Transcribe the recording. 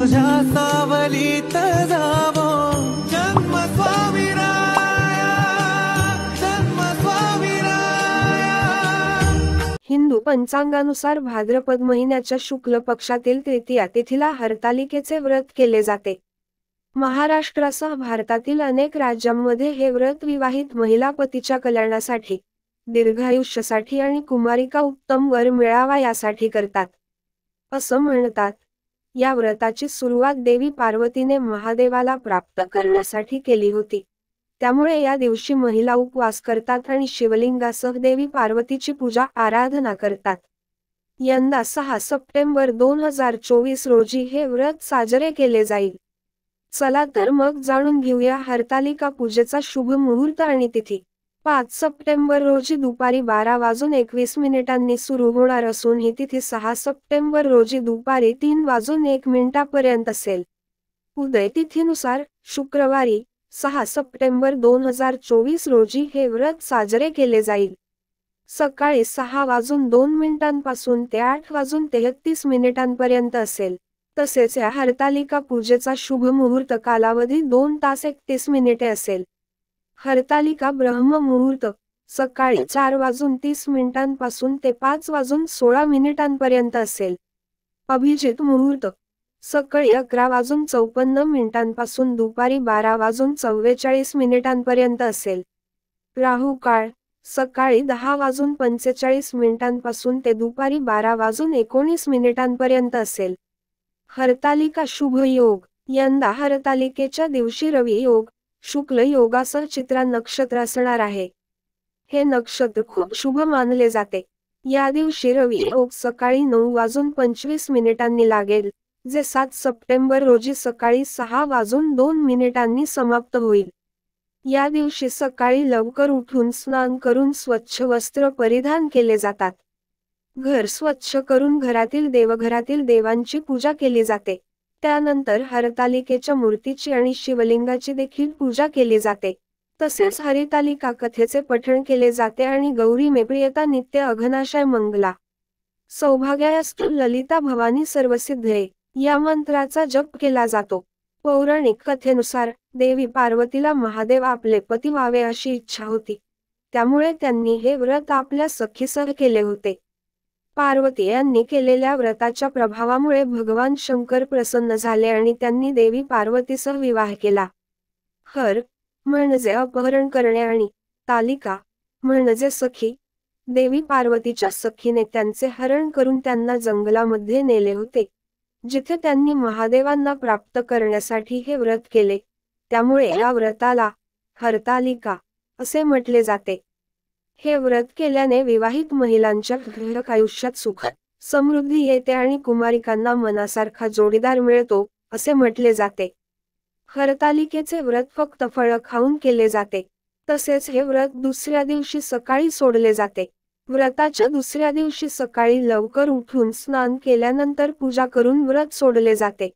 तुझ्या सावलीत जावो जन्म स्वामीराया, जन्म स्वामीराया। हिंदू पंचांगानुसार भाद्रपद महिन्याच्या शुक्ल पक्षातील तृतीया तिथीला हरतालिकेचे व्रत केले जाते। महाराष्ट्रासह भारतातील अनेक राज्यांमध्ये हे व्रत विवाहित महिला पतीच्या कल्याणासाठी, दीर्घायुष्यासाठी आणि कुमारिका उत्तम वर मिळावा यासाठी करतात असं म्हणतात। या व्रताची सुरुवात देवी पार्वतीने महादेवाला प्राप्त करण्यासाठी केली होती। त्यामुळे या दिवशी महिला उपवास करतात आणि शिवलिंगासह देवी पार्वतीची पूजा आराधना करतात। यंदा 6 सप्टेंबर 2024 रोजी हे व्रत साजरे केले जाईल। चला तर मग जाणून घेऊया हरतालिका पूजेचा शुभ मुहूर्त आणि तिथी। 5 सप्टेंबर रोजी दुपारी 12:21 सुरू होणार असून ही तिथी 6 सप्टेंबर रोजी दुपारी 3:01 पर्यंत असेल। उदय तिथीनुसार शुक्रवारी 6 सप्टेंबर 2024 रोजी हे व्रत साजरे केले जाईल। सकाळी 6:02 पासून ते 8:33 पर्यंत असेल। तसेच या हरतालिका पूजेचा शुभ मुहूर्त कालावधी 2 तास 31 मिनिटे असेल। हरतालिका ब्रह्म मुहूर्त सकाळी 4:30 पासून ते 5:16 पर्यंत असेल। अभिजित मुहूर्त सकाळी 11:54 पासून दुपारी 12:44 पर्यंत असेल। राहू काळ सकाळी 10:45 पासून ते दुपारी 12:19 पर्यंत असेल। हरतालिका शुभ योग यंदा हरतालिकेच्या दिवशी रवी योग, शुक्ल योगासह चित्रा नक्षत्र असणार आहे। हे नक्षत्र खूप शुभ मानले जाते। या दिवशी रवी योग सकाळी 9:25 लागेल, जे 7 सप्टेंबर रोजी सकाळी 6:02 समाप्त होईल। या दिवशी सकाळी लवकर उठून स्नान करून स्वच्छ वस्त्र परिधान केले जातात। घर स्वच्छ करून घरातील देवांची पूजा केली जाते। त्यानंतर हरतालिकेच्या मूर्तीची आणि शिवलिंगाची देखील पूजा केली जाते। तसेच हरितालिका कथेचे पठण केले जाते आणि गौरी मे प्रियता नित्य अघनाशय मंगला सौभाग्यास्तु ललिता भवानी सर्वसिद्धये या मंत्राचा जप केला जातो। पौराणिक कथेनुसार देवी पार्वतीला महादेव आपले पती व्हावे अशी इच्छा होती, त्यामुळे त्यांनी हे व्रत आपल्या सखीसह केले होते। पार्वती यांनी केलेल्या व्रताच्या प्रभावामुळे भगवान शंकर प्रसन्न झाले आणि त्यांनी देवी पार्वतीसह विवाह केला। हर म्हणजे अपहरण करणे आणि तालिका म्हणजे सखी, देवी पार्वतीच्या सखीने त्यांचे हरण करून त्यांना जंगलामध्ये नेले होते, जिथे त्यांनी महादेवांना प्राप्त करण्यासाठी हे व्रत केले। त्यामुळे या व्रताला हरतालिका असे म्हटले जाते। हे व्रत केल्याने विवाहित महिलांच्या दीर्घ आयुष्यात सुख समृद्धी येते आणि कुमारिकांना मनासारखा जोडीदार मिळतो असे म्हटले जाते। हरतालिकेचे व्रत फक्त फळ खाऊन केले जाते। तसेच हे व्रत दुसऱ्या दिवशी सकाळी सोडले जाते। व्रताच्या दुसऱ्या दिवशी सकाळी लवकर उठून स्नान केल्यानंतर पूजा करून व्रत सोडले जाते।